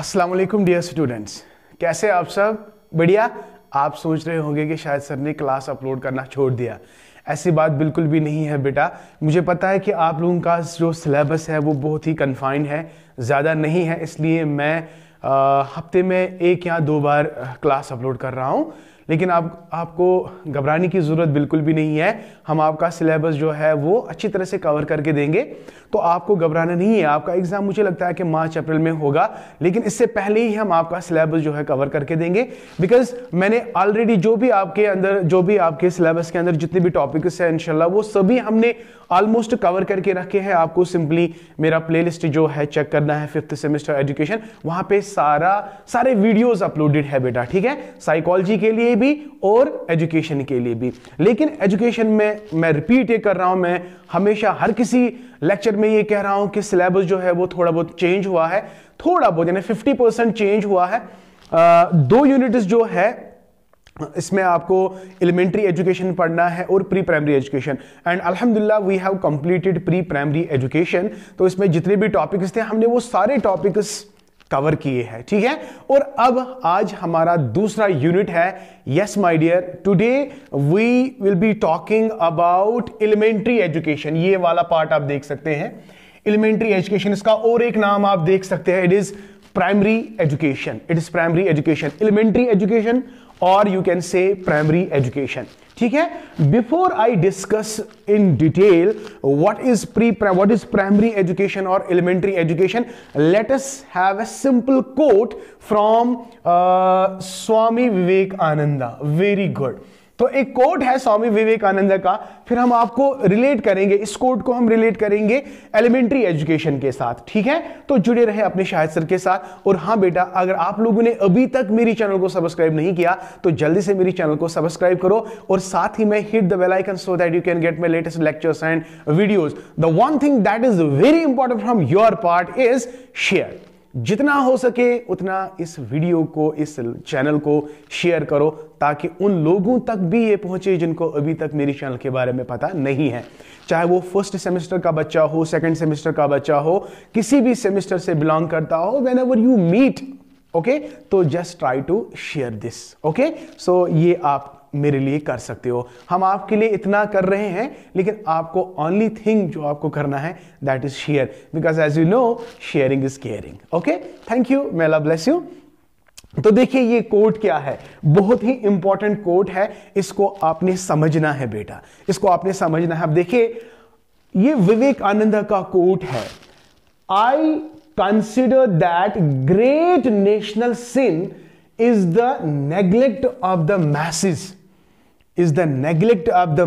अस्सलाम वालेकुम dear students, कैसे आप सब? बढ़िया। आप सोच रहे होंगे कि शायद सर ने क्लास अपलोड करना छोड़ दिया। ऐसी बात बिल्कुल भी नहीं है बेटा। मुझे पता है कि आप लोगों का जो सिलेबस है वो बहुत ही कन्फाइंड है, ज़्यादा नहीं है, इसलिए मैं हफ्ते में 1 या 2 बार क्लास अपलोड कर रहा हूँ। लेकिन आपको घबराने की ज़रूरत बिल्कुल भी नहीं है। हम आपका सिलेबस जो है वो अच्छी तरह से कवर करके देंगे, तो आपको घबराना नहीं है। आपका एग्ज़ाम मुझे लगता है कि मार्च अप्रैल में होगा, लेकिन इससे पहले ही हम आपका सिलेबस जो है कवर करके देंगे। बिकॉज मैंने ऑलरेडी जो भी आपके सिलेबस के अंदर जितने भी टॉपिक्स हैं इंशाल्लाह वो सभी हमने ऑलमोस्ट कवर करके रखे हैं। आपको सिंपली मेरा प्लेलिस्ट जो है चेक करना है, 5th सेमेस्टर एजुकेशन, वहां पे सारे वीडियोस अपलोडेड है बेटा, ठीक है, साइकोलॉजी के लिए भी और एजुकेशन के लिए भी। लेकिन एजुकेशन में मैं रिपीट ये कर रहा हूं, मैं हमेशा हर किसी लेक्चर में ये कह रहा हूं कि सिलेबस जो है वो थोड़ा बहुत चेंज हुआ है, थोड़ा बहुत यानी 50% चेंज हुआ है। 2 यूनिट्स जो है इसमें आपको एलिमेंट्री एजुकेशन पढ़ना है और प्री प्राइमरी एजुकेशन, एंड अल्हम्दुलिल्लाह we have completed pre primary education. तो इसमें जितने भी टॉपिक्स थे हमने वो सारे टॉपिक्स कवर किए हैं, ठीक है। और अब आज हमारा दूसरा यूनिट है। Yes my dear, today we will be talking about elementary education. ये वाला पार्ट आप देख सकते हैं, एलिमेंट्री एजुकेशन। इसका और एक नाम आप देख सकते हैं, it is primary education. It is primary education, elementary education, और you can say primary education, ठीक है। Before I discuss in detail what is primary education और elementary education, let us have a simple quote from Swami Vivekananda. Very good. तो एक coat है स्वामी विवेकानंद का, फिर हम आपको रिलेट करेंगे, इस कोट को हम रिलेट करेंगे एलिमेंट्री एजुकेशन के साथ, ठीक है। तो जुड़े रहे अपने शाहिद सर के साथ। और हाँ बेटा, अगर आप लोगों ने अभी तक मेरी चैनल को सब्सक्राइब नहीं किया तो जल्दी से मेरी चैनल को सब्सक्राइब करो, और साथ ही में hit the bell icon so that you can get my latest lectures and videos. The one thing that is very important from your part is share. जितना हो सके उतना इस वीडियो को, इस चैनल को शेयर करो, ताकि उन लोगों तक भी ये पहुंचे जिनको अभी तक मेरी चैनल के बारे में पता नहीं है। चाहे वो 1st सेमेस्टर का बच्चा हो, 2nd सेमेस्टर का बच्चा हो, किसी भी सेमेस्टर से बिलोंग करता हो, whenever you meet, okay, तो just try to share this, okay. So ये आप मेरे लिए कर सकते हो। हम आपके लिए इतना कर रहे हैं, लेकिन आपको ओनली थिंग जो आपको करना है that is share, because as you know sharing is caring, okay. Thank you, may Allah bless you. तो देखिए ये कोट क्या है, बहुत ही इंपॉर्टेंट कोट है, इसको आपने समझना है बेटा, इसको आपने समझना है। अब देखिए ये विवेकानंद का कोट है, I consider that great national sin is the neglect of the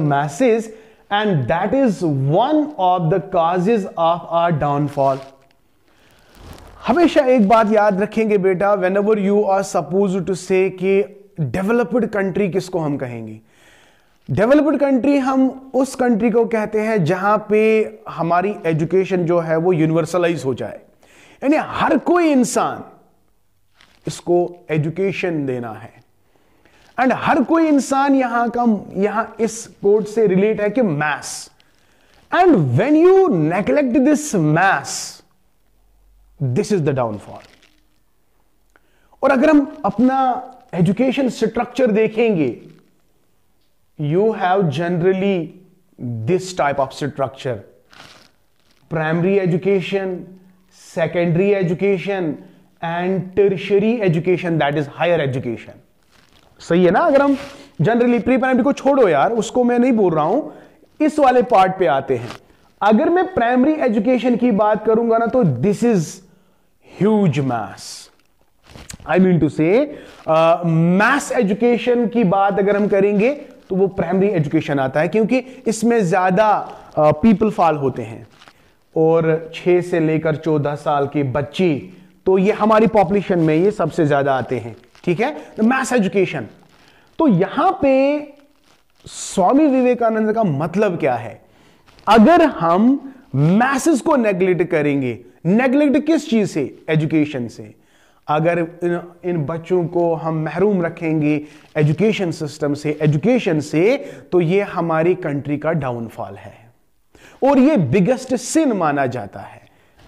masses, and that is one of the causes of our downfall. हमेशा एक बात याद रखेंगे बेटा, whenever you are supposed to say कि डेवलप्ड कंट्री किसको हम कहेंगे? डेवलप्ड कंट्री हम उस कंट्री को कहते हैं जहां पे हमारी एजुकेशन जो है वो यूनिवर्सलाइज हो जाए, यानी हर कोई इंसान इसको एजुकेशन देना है, एंड हर कोई इंसान यहां इस कोड से रिलेट है कि mass, and when you neglect this mass, this is the downfall. और अगर हम अपना एजुकेशन स्ट्रक्चर देखेंगे, you have generally this type of structure: primary education, secondary education and tertiary education, that is higher education. सही है ना? अगर हम जनरली प्री प्राइमरी को छोड़ो यार, उसको मैं नहीं बोल रहा हूं, इस वाले पार्ट पे आते हैं। अगर मैं प्राइमरी एजुकेशन की बात करूंगा ना, तो this is huge mass. I mean to say mass education की बात अगर हम करेंगे तो वो प्राइमरी एजुकेशन आता है, क्योंकि इसमें ज्यादा पीपल फॉल होते हैं, और 6 से लेकर 14 साल के बच्चे, तो ये हमारी पॉपुलेशन में ये सबसे ज्यादा आते हैं, ठीक है, मैथ एजुकेशन। तो यहां पे स्वामी विवेकानंद का मतलब क्या है? अगर हम मैसेज को नेग्लेक्ट करेंगे, नेग्लेक्ट किस चीज से? एजुकेशन से। अगर इन बच्चों को हम महरूम रखेंगे एजुकेशन सिस्टम से, एजुकेशन से, तो ये हमारी कंट्री का डाउनफॉल है, और ये बिगेस्ट सिन माना जाता है।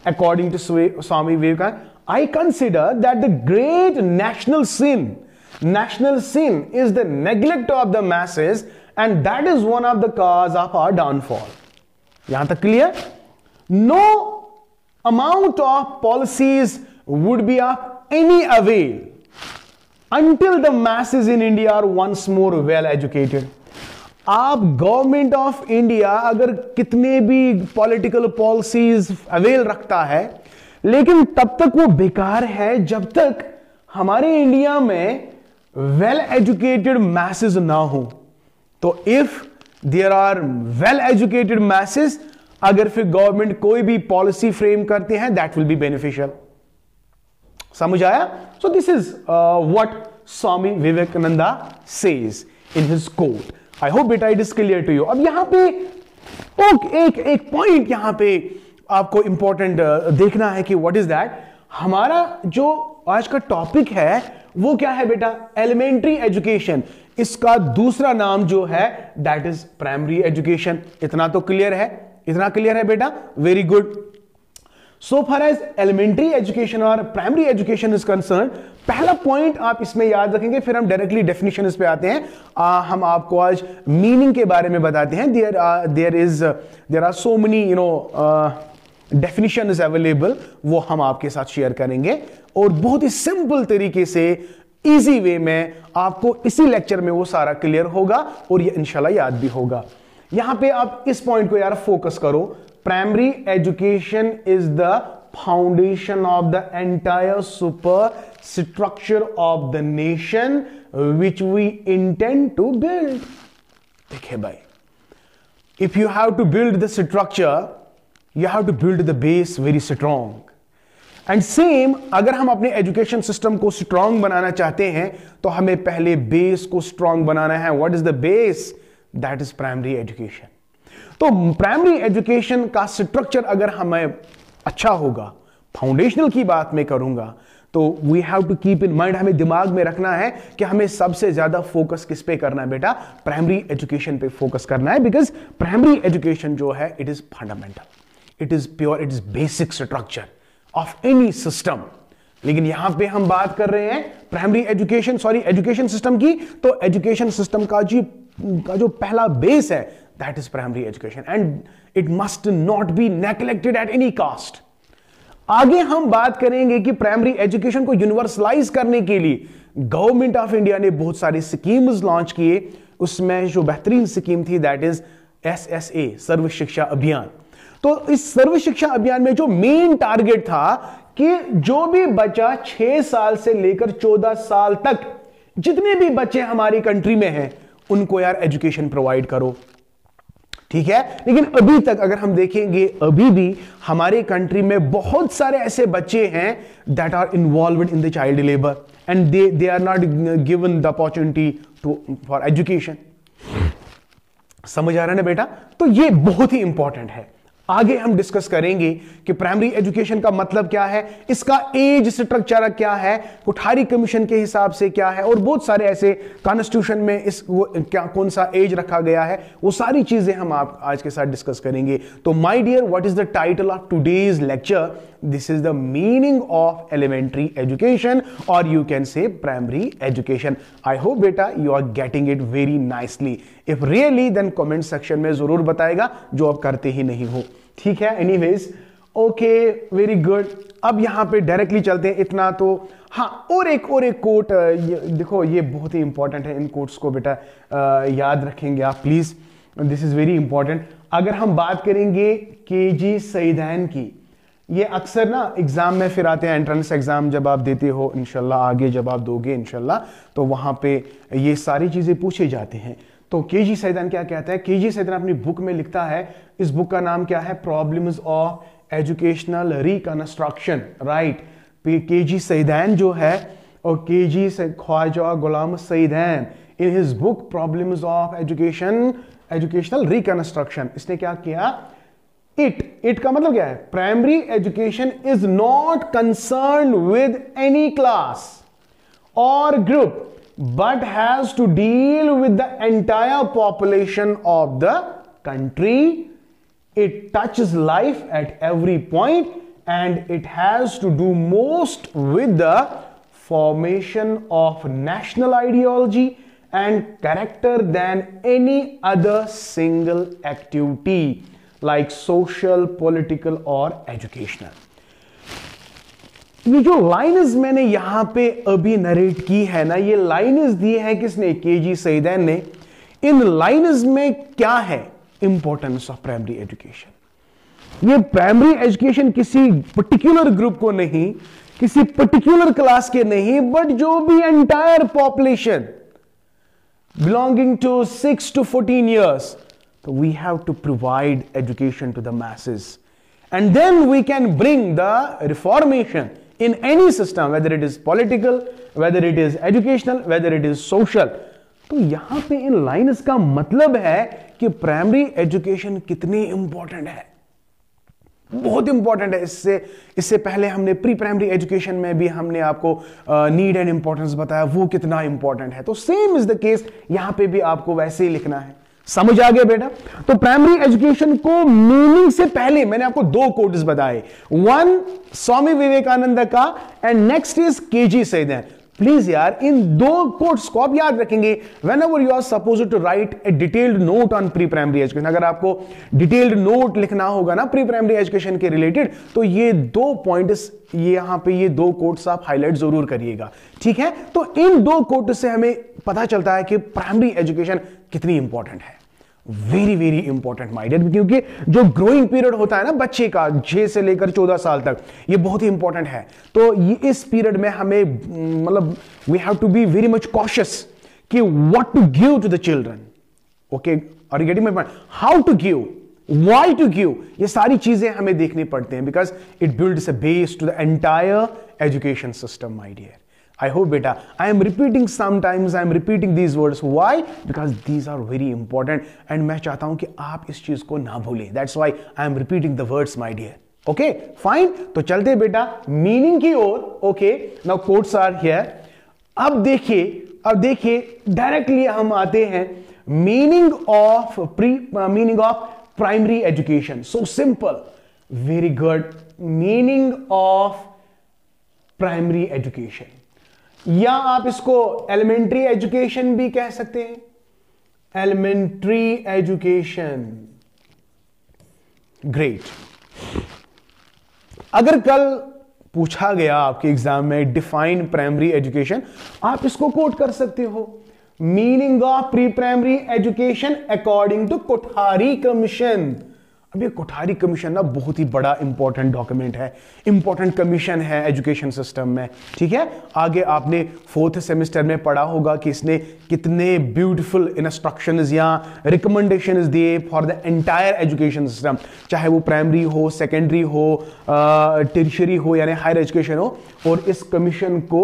According to Swami Vivekananda, I consider that the great national sin is the neglect of the masses, and that is one of the cause of our downfall. Yahan tak clear? No amount of policies would be of any avail until the masses in India are once more well educated. आप government of India अगर कितने भी political policies avail रखता है, लेकिन तब तक वो बेकार है जब तक हमारे इंडिया में वेल एजुकेटेड मैसेज ना हो. तो if there are well educated masses, अगर फिर गवर्नमेंट कोई भी पॉलिसी फ्रेम करते हैं, दैट विल बी बेनिफिशियल. समझ आया? So this is what Swami Vivekananda says in his quote. I hope बेटा it is clear to you. अब यहां पे एक पॉइंट यहां पे आपको इंपॉर्टेंट देखना है कि व्हाट इज दैट. हमारा जो आज का टॉपिक है वो क्या है बेटा? Elementary education. इसका दूसरा नाम जो है दैट इज प्राइमरी एजुकेशन. इतना तो क्लियर है? इतना क्लियर है बेटा? Very good. So far as elementary education और प्राइमरी एजुकेशन इज कंसर्न, पहला पॉइंट आप इसमें याद रखेंगे, फिर हम डायरेक्टली डेफिनेशन पे आते हैं. हम आपको आज मीनिंग के बारे में बताते हैं. There are so many definition is available, वो हम आपके साथ शेयर करेंगे और बहुत ही सिंपल तरीके से इजी वे में आपको इसी लेक्चर में वो सारा क्लियर होगा और ये इंशाल्लाह याद भी होगा. यहां पे आप इस पॉइंट को यार फोकस करो. Primary education is the foundation of the entire super structure of the nation which we intend to build. देखिए भाई, if you have to build the structure, you have to build the base very strong. And same, अगर हम अपने education system को strong बनाना चाहते हैं तो हमें पहले बेस को स्ट्रांग बनाना है. What is the base? That is primary education. तो प्राइमरी एजुकेशन का स्ट्रक्चर अगर हमें अच्छा होगा, फाउंडेशनल की बात मैं करूंगा, तो we have to keep in mind, हमें दिमाग में रखना है कि हमें सबसे ज्यादा फोकस किस पे करना है बेटा? प्राइमरी एजुकेशन पे फोकस करना है. बिकॉज प्राइमरी एजुकेशन जो है it is fundamental, it is pure, it is basic structure of any system. लेकिन यहां पे हम बात कर रहे हैं प्राइमरी एजुकेशन सिस्टम की. तो एजुकेशन सिस्टम का जो पहला बेस है that is primary education, and it must not be neglected at any cost. आगे हम बात करेंगे कि प्राइमरी एजुकेशन को यूनिवर्सलाइज करने के लिए गवर्नमेंट ऑफ इंडिया ने बहुत सारे स्कीम्स लॉन्च किए. उसमें जो बेहतरीन स्कीम थी दैट इज SSA, सर्व शिक्षा अभियान. तो इस सर्व शिक्षा अभियान में जो मेन टारगेट था कि जो भी बच्चा 6 साल से लेकर 14 साल तक जितने भी बच्चे हमारी कंट्री में हैं उनको यार एजुकेशन प्रोवाइड करो. ठीक है? लेकिन अभी तक अगर हम देखेंगे, अभी भी हमारे कंट्री में बहुत सारे ऐसे बच्चे हैं that are involved in the child labour and they are not given the opportunity for education. समझ आ रहा है ना बेटा? तो ये बहुत ही इंपॉर्टेंट है. आगे हम डिस्कस करेंगे कि प्राइमरी एजुकेशन का मतलब क्या है, इसका एज स्ट्रक्चर क्या है, कोठारी कमीशन के हिसाब से क्या है, और बहुत सारे ऐसे कॉन्स्टिट्यूशन में कौन सा एज रखा गया है, वो सारी चीजें हम आप आज के साथ डिस्कस करेंगे. तो my dear, what is the title of today's lecture? This is the meaning of elementary education, और you can say primary education. I hope बेटा you are getting it very nicely. If really then comment section में जरूर बताएगा, जो आप करते ही नहीं हो. ठीक है? Anyways, okay, very good. अब यहां पे डायरेक्टली चलते हैं. इतना तो हाँ, और एक कोट देखो, ये बहुत ही इंपॉर्टेंट है. इन कोट्स को बेटा याद रखेंगे आप please. This is very important. अगर हम बात करेंगे KG सईदैन की, ये अक्सर ना एग्जाम में फिर आते हैं. एंट्रेंस एग्जाम जब आप देते हो इंशाल्लाह, आगे जब आप दोगे इंशाल्लाह, तो वहां पे ये सारी चीजें पूछे जाते हैं. तो KG सईदैन क्या कहता है? KG सईदैन अपनी बुक में लिखता है, इस बुक का नाम क्या है? Problems of educational reconstruction. Right? KG Saiyidain जो है, और KG Khwaja Ghulam Saiyidain, in his book problems of educational reconstruction, इसने क्या किया? इट का मतलब क्या है? Primary education is not concern with any class और group but has to deal with the entire population of the country. It touches life at every point and it has to do most with the formation of national ideology and character than any other single activity like social, political or educational. ये जो lines मैंने यहां पे अभी narrate की है ना, ये लाइन्स दी है किसने? केजी सईदैन ने। इन लाइन्स में क्या है इंपॉर्टेंस ऑफ प्राइमरी एजुकेशन? ये प्राइमरी एजुकेशन किसी पर्टिकुलर ग्रुप को नहीं, किसी पर्टिकुलर क्लास के नहीं, बट जो भी entire population belonging to 6 to 14 years, so we have to provide education to the masses, and then we can bring the reformation in any system, whether it is political, whether it is educational, whether it is social. तो यहां पे इन lines का मतलब है कि primary education कितनी important है, बहुत इंपॉर्टेंट है। इससे पहले हमने प्री प्राइमरी एजुकेशन में भी हमने आपको नीड एंड इंपॉर्टेंस बताया, वो कितना इंपॉर्टेंट है। तो सेम इज द केस यहां पे भी आपको वैसे ही लिखना है। समझ आ गया बेटा? तो प्राइमरी एजुकेशन को मीनिंग से पहले मैंने आपको दो कोट्स बताए, वन स्वामी विवेकानंद का and next is KG Saiyidain. Please यार इन दो कोट्स को आप याद रखेंगे whenever you are supposed to write a detailed note on pre primary education. अगर आपको डिटेल्ड नोट लिखना होगा ना प्री प्राइमरी एजुकेशन के रिलेटेड, तो ये दो पॉइंट्स यहां पे ये दो कोट्स आप हाईलाइट जरूर करिएगा, ठीक है? तो इन दो कोट से हमें पता चलता है कि प्राइमरी एजुकेशन कितनी इंपॉर्टेंट है। Very very important my dear, क्योंकि जो ग्रोइंग पीरियड होता है ना बच्चे का 6 से लेकर 14 साल तक, ये बहुत ही इंपॉर्टेंट है। तो ये इस पीरियड में हमें मतलब we have to be very much cautious कि what to give to the children. Okay, are you getting my point? How to give, why to give, ये सारी चीजें हमें देखनी पड़ती हैं, because it builds a base to the entire education system my dear. I hope beta, I am repeating sometimes, I am repeating these words. Why? Because these are very important and मैं चाहता हूं कि आप इस चीज को ना भूलें. That's why I am repeating the words, my dear. Okay, fine. तो चलते बेटा मीनिंग की ओर. Okay, now quotes are here. अब देखिए डायरेक्टली हम आते हैं meaning of primary education. So simple, very good. Meaning of primary education, या आप इसको एलिमेंट्री एजुकेशन भी कह सकते हैं. Elementary education, great. अगर कल पूछा गया आपके एग्जाम में डिफाइन प्राइमरी एजुकेशन, आप इसको कोट कर सकते हो. Meaning of pre primary education according to Kothari commission. अब ये कोठारी कमीशन ना बहुत ही बड़ा इंपॉर्टेंट डॉक्यूमेंट है, इंपॉर्टेंट कमीशन है एजुकेशन सिस्टम में, ठीक है. आगे आपने 4th सेमेस्टर में पढ़ा होगा कि इसने कितने ब्यूटीफुल इंस्ट्रक्शंस या रिकमेंडेशंस दिए for the entire education system, चाहे वो प्राइमरी हो, सेकेंडरी हो, टर्शियरी हो यानी हायर एजुकेशन हो. और इस कमीशन को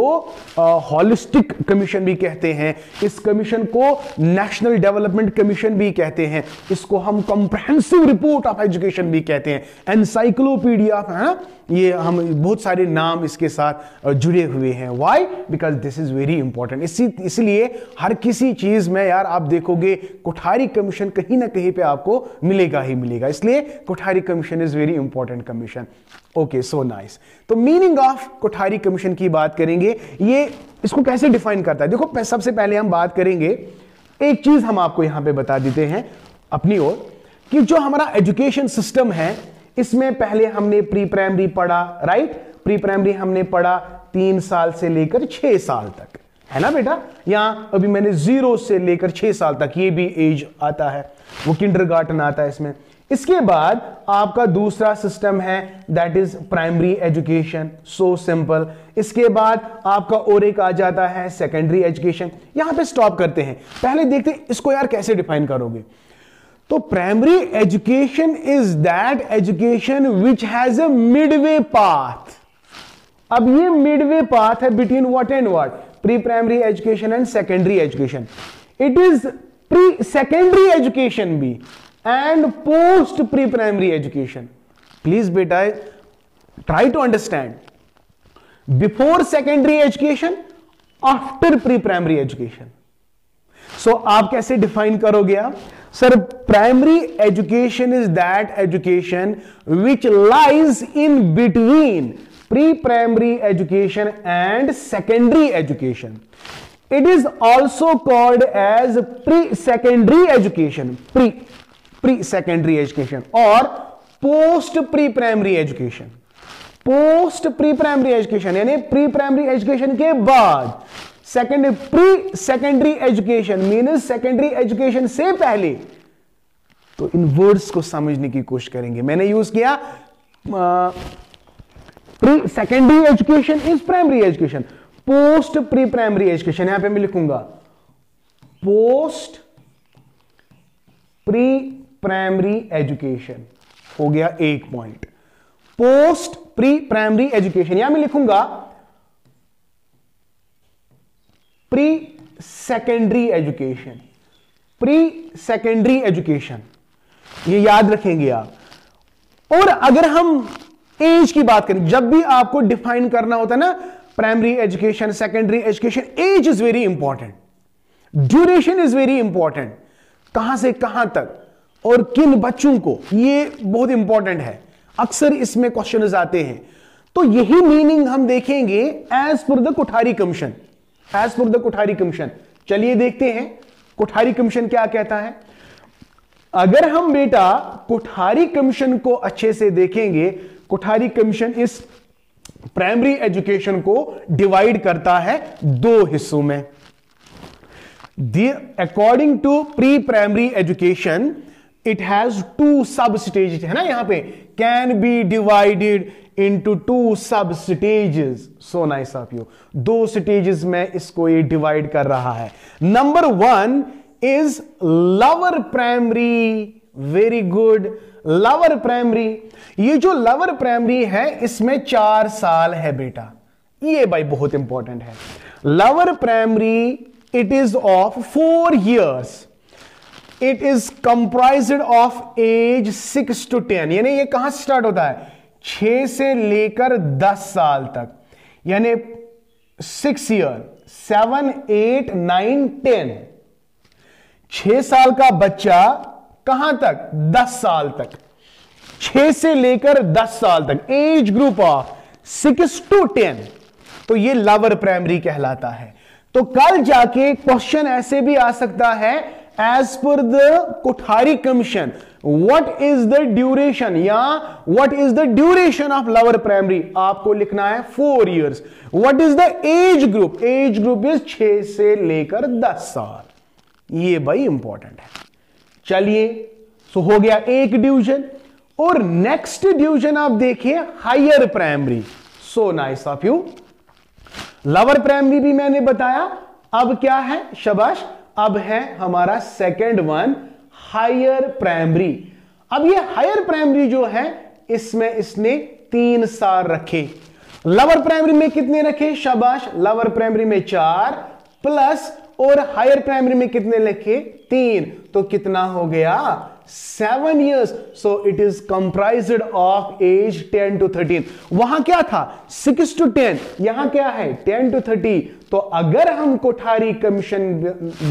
हॉलिस्टिक कमीशन भी कहते हैं, इस कमीशन को नेशनल डेवलपमेंट कमीशन भी कहते हैं, इसको हम कॉम्प्रिहेंसिव रिपोर्ट ऑफ एजुकेशन भी कहते हैं, एनसाइक्लोपीडिया, है ना. ये हम बहुत सारे नाम इसके साथ जुड़े हुए हैं. Why? Because this is very important. इसलिए हर किसी चीज में यार आप देखोगे कोठारी कमीशन कहीं ना कहीं पे आपको मिलेगा ही मिलेगा, इसलिए Kothari commission is very important commission. Okay, so nice. तो मीनिंग ऑफ कोठारी कमीशन की बात करेंगे, ये इसको कैसे डिफाइन करता है. देखो सबसे पहले हम बात करेंगे, एक चीज हम आपको यहां पे बता देते हैं अपनी ओर, कि जो हमारा एजुकेशन सिस्टम है इसमें पहले हमने प्री प्राइमरी पढ़ा, राइट. प्री प्राइमरी हमने पढ़ा 3 साल से लेकर 6 साल तक, है ना बेटा. यहां अभी मैंने 0 से लेकर 6 साल तक, ये भी एज आता है, वो किंडरगार्टन आता है इसमें. इसके बाद आपका दूसरा सिस्टम है that is primary education. So simple. इसके बाद आपका और एक आ जाता है सेकेंडरी एजुकेशन. यहां पे स्टॉप करते हैं, पहले देखते हैं इसको यार कैसे डिफाइन करोगे. तो primary education is that education which has a midway path. अब ये मिडवे पाथ है between what and what, pre primary education and secondary education. It is pre secondary education भी and post pre primary education. Please बेटा try to understand, before secondary education, after pre primary education. So आप कैसे define करोगे आप? Sir primary education is that education which lies in between pre primary education and secondary education. It is also called as pre secondary education, pre secondary education और post pre primary education. Post pre primary education यानी pre primary education के बाद pre secondary education means secondary education से पहले. तो इन words को समझने की कोशिश करेंगे. मैंने यूज किया pre secondary education is primary education, post pre primary education यहां पे मैं लिखूंगा पोस्ट प्री प्राइमरी एजुकेशन. हो गया एक point. Post pre primary education यहां मैं लिखूंगा pre secondary education, pre secondary education, ये याद रखेंगे आप. और अगर हम एज की बात करें, जब भी आपको डिफाइन करना होता है ना primary education secondary education, age is very important, duration is very important, कहां से कहां तक और किन बच्चों को, ये बहुत इंपॉर्टेंट है. अक्सर इसमें क्वेश्चन आते हैं. तो यही मीनिंग हम देखेंगे as per the Kothari commission, as per the Kothari commission. चलिए देखते हैं कोठारी कमीशन क्या कहता है. अगर हम बेटा कोठारी कमीशन को अच्छे से देखेंगे, कोठारी कमीशन इस प्राइमरी एजुकेशन को डिवाइड करता है दो हिस्सों में. According to pre primary education it has two sub stages, है ना यहां पे, can be divided into two sub stages. So nice of you. दो स्टेजेस में इसको ये डिवाइड कर रहा है. Number 1 is lower primary. Very good. Lower primary, ये जो लोअर प्राइमरी है इसमें 4 साल है बेटा. ये भाई बहुत इंपॉर्टेंट है. Lower primary it is of 4 years. It is comprised of age 6 to 10. यानी ये कहां से स्टार्ट होता है, 6 से लेकर 10 साल तक, यानी 6 year, 7, 8, 9, 10. 6 साल का बच्चा कहां तक, 10 साल तक. 6 से लेकर 10 साल तक, एज ग्रुप ऑफ 6 to 10. तो ये लोअर प्राइमरी कहलाता है. तो कल जाके क्वेश्चन ऐसे भी आ सकता है, as per the Kothari commission what is the duration, या what is the duration of lower primary. आपको लिखना है 4 years. What is the age group, age group is 6 से लेकर 10 साल. ये भाई इंपॉर्टेंट है. चलिए, सो हो गया एक डिवीजन. और नेक्स्ट डिवीजन आप देखिए higher primary. So nice of you. Lower primary भी मैंने बताया. अब क्या है, शाबाश, अब है हमारा सेकंड वन हायर प्राइमरी. अब ये हायर प्राइमरी जो है इसमें इसने 3 साल रखे. लोअर प्राइमरी में कितने रखे, शाबाश, लोअर प्राइमरी में 4 प्लस, और हायर प्राइमरी में कितने लिखे, 3. तो कितना हो गया, 7 years. So it is comprised of age 10 to 13. वहां क्या था, 6 to 10, यहां क्या है 10 to 30. तो अगर हम कोठारी कमीशन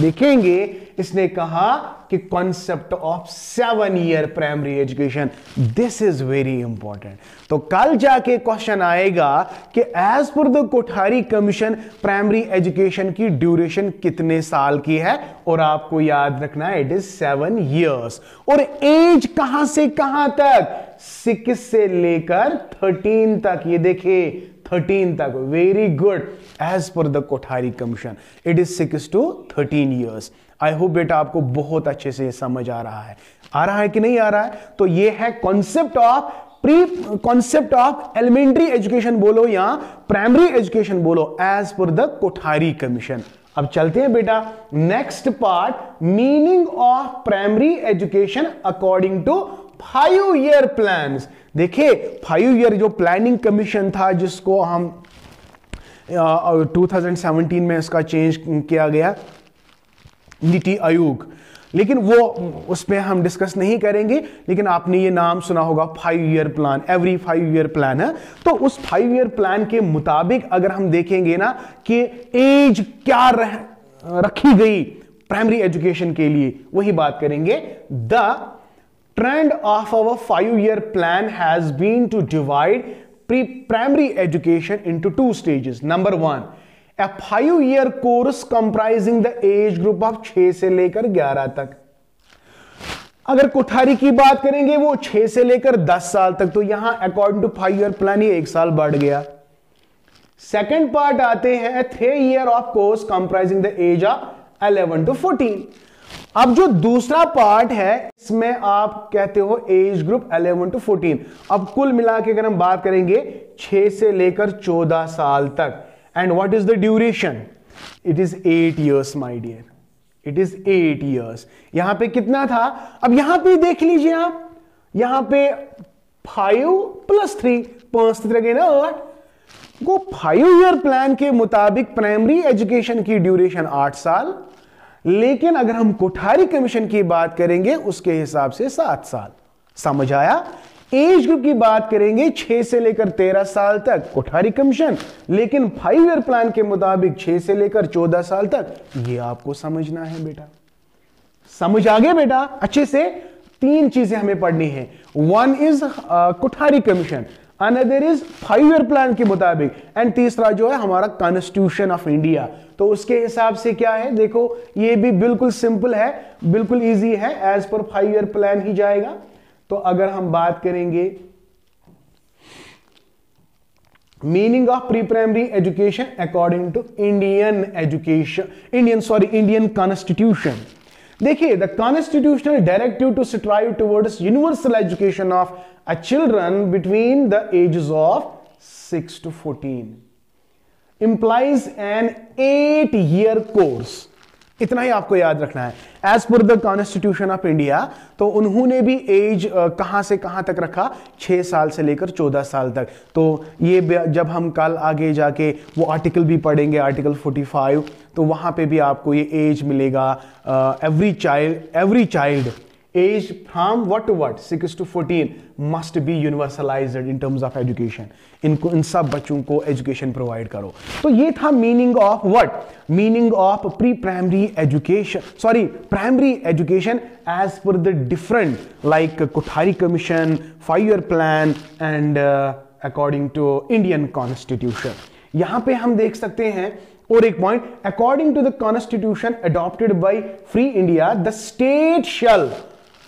देखेंगे, इसने कहा कि concept of 7 year primary education, this is very important. तो कल जाके क्वेश्चन आएगा कि as per the Kothari commission primary education की ड्यूरेशन कितने साल की है, और आपको याद रखना है इट इज 7 years. और एज कहां से कहां तक, 6 से लेकर 13 तक. ये देखिए 13 तक. Very good. As per the Kothari commission it is 6 to 13 years. I hope बेटा आपको बहुत अच्छे से समझ आ रहा है कि नहीं आ रहा है. तो ये है कॉन्सेप्ट ऑफ एलिमेंट्री एजुकेशन बोलो या प्राइमरी एजुकेशन बोलो, as per the Kothari commission. अब चलते हैं बेटा next part, meaning of primary education according to 5 year plans. देखिए 5 year जो प्लानिंग कमीशन था, जिसको हम 2017 में इसका चेंज किया गया, नीति आयोग, लेकिन वो उस पर हम डिस्कस नहीं करेंगे. लेकिन आपने ये नाम सुना होगा 5 year plan, every 5 year plan है. तो उस 5 year प्लान के मुताबिक अगर हम देखेंगे ना कि एज क्या रखी गई प्राइमरी एजुकेशन के लिए वही बात करेंगे। The trend of our 5-year plan has been to divide pre primary education into 2 stages। Number 1, a 5-year course comprising the age group of 6 से लेकर 11 तक। अगर कोठारी की बात करेंगे वो 6 से लेकर 10 साल तक, तो यहां अकॉर्डिंग टू 5-year प्लान ये 1 साल बढ़ गया। सेकेंड पार्ट आते हैं 3 year of course comprising the age of 11 to 14। अब जो दूसरा पार्ट है इसमें आप कहते हो एज ग्रुप 11 to 14। अब कुल मिला के अगर हम बात करेंगे 6 से लेकर 14 साल तक। And what is the duration? It is 8 years my dear, it is 8 years। यहां पे कितना था? अब यहां पे देख लीजिए आप, यहां पे 5 + 3 5 तरह ना 8 को 5-year प्लान के मुताबिक प्राइमरी एजुकेशन की ड्यूरेशन 8 साल, लेकिन अगर हम कोठारी कमीशन की बात करेंगे उसके हिसाब से 7 साल। समझ आया? एज ग्रुप की बात करेंगे 6 से लेकर 13 साल तक कोठारी कमीशन, लेकिन 5-year प्लान के मुताबिक 6 से लेकर 14 साल तक। यह आपको समझना है बेटा। समझ आ गया बेटा? अच्छे से 3 चीजें हमें पढ़नी है। 1 is Kothari commission, another is 5-year plan के मुताबिक, एंड तीसरा जो है हमारा कॉन्स्टिट्यूशन ऑफ इंडिया। तो उसके हिसाब से क्या है देखो, ये भी बिल्कुल सिंपल है, बिल्कुल इजी है, एज पर 5-year प्लान ही जाएगा। तो अगर हम बात करेंगे meaning of pre primary education according to Indian constitution. देखिए, the constitutional directive to strive towards universal education of a children between the ages of 6 to 14 implies an 8-year course। इतना ही आपको याद रखना है। As per the constitution of India, तो उन्होंने भी as कहां से कहां तक रखा? 6 साल से लेकर 14 साल तक। तो ये जब हम कल आगे जाके वो आर्टिकल भी पढ़ेंगे, आर्टिकल 45, तो वहां पे भी आपको ये एज मिलेगा। Every child age from what to what 6 to 14 must be universalized in terms of education। इनको इन सब बच्चों को एजुकेशन प्रोवाइड करो। तो ये था meaning of what? Meaning of pre primary education, sorry primary education as per the different like Kothari commission, 5-year plan and according to Indian constitution. यहां पे हम देख सकते हैं और एक point, according to the constitution adopted by free India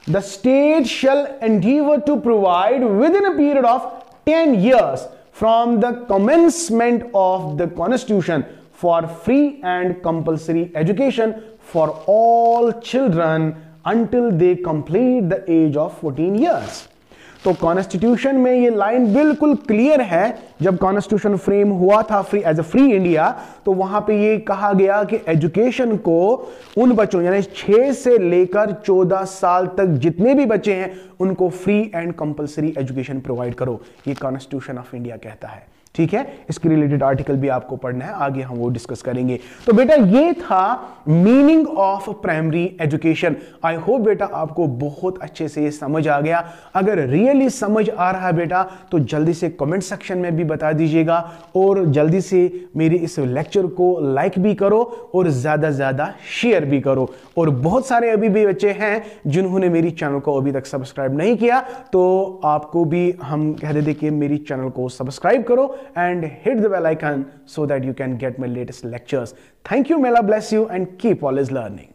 the state shall endeavor to provide within a period of 10 years from the commencement of the constitution for free and compulsory education for all children until they complete the age of 14 years। तो constitution में ये line बिल्कुल clear है। जब constitution frame हुआ था free as a free India, तो वहां पे ये कहा गया कि एजुकेशन को उन बच्चों यानी 6 से लेकर 14 साल तक जितने भी बच्चे हैं उनको free and compulsory education provide करो। ये कॉन्स्टिट्यूशन ऑफ इंडिया कहता है। ठीक है, इसके रिलेटेड आर्टिकल भी आपको पढ़ना है, आगे हम वो डिस्कस करेंगे। तो बेटा ये था meaning of primary education. I hope बेटा आपको बहुत अच्छे से ये समझ आ गया। अगर रियली समझ आ रहा है बेटा तो जल्दी से कमेंट सेक्शन में भी बता दीजिएगा, और जल्दी से मेरे इस लेक्चर को लाइक भी करो और ज्यादा ज्यादा शेयर भी करो। और बहुत सारे अभी भी बच्चे हैं जिन्होंने मेरी चैनल को अभी तक सब्सक्राइब नहीं किया, तो आपको भी हम कह देते कि मेरी चैनल को सब्सक्राइब करो and hit the bell icon so that you can get my latest lectures. Thank you, may Allah bless you and keep always learning.